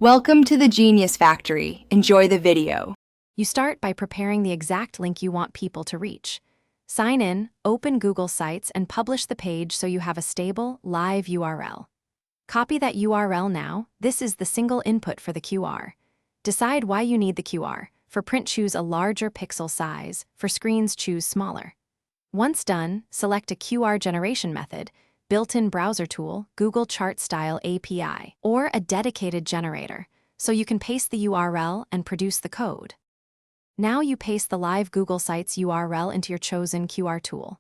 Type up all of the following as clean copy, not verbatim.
Welcome to the Genius Factory. Enjoy the video. You start by preparing the exact link you want people to reach. Sign in, open Google Sites, and publish the page so you have a stable, live URL. Copy that URL now. This is the single input for the QR. Decide why you need the QR. For print, choose a larger pixel size. For screens, choose smaller. Once done, select a QR generation method, built-in browser tool, Google Chart-style API, or a dedicated generator, so you can paste the URL and produce the code. Now you paste the live Google Sites URL into your chosen QR tool.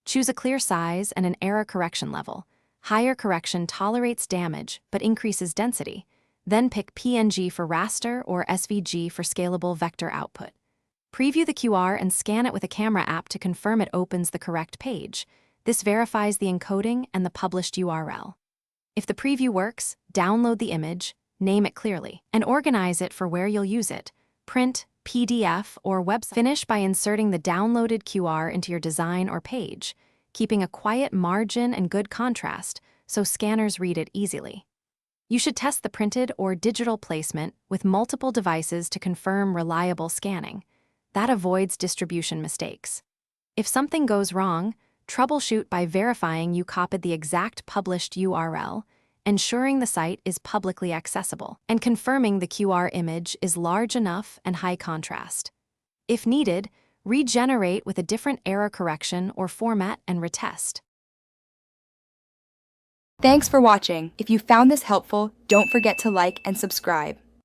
Choose a clear size and an error correction level. Higher correction tolerates damage but increases density. Then pick PNG for raster or SVG for scalable vector output. Preview the QR and scan it with a camera app to confirm it opens the correct page. This verifies the encoding and the published URL. If the preview works, download the image, name it clearly, and organize it for where you'll use it: print, PDF, or website. Finish by inserting the downloaded QR into your design or page, keeping a quiet margin and good contrast so scanners read it easily. You should test the printed or digital placement with multiple devices to confirm reliable scanning. That avoids distribution mistakes. If something goes wrong, troubleshoot by verifying you copied the exact published URL, ensuring the site is publicly accessible, and confirming the QR image is large enough and high contrast. If needed, regenerate with a different error correction or format and retest. Thanks for watching. If you found this helpful, don't forget to like and subscribe.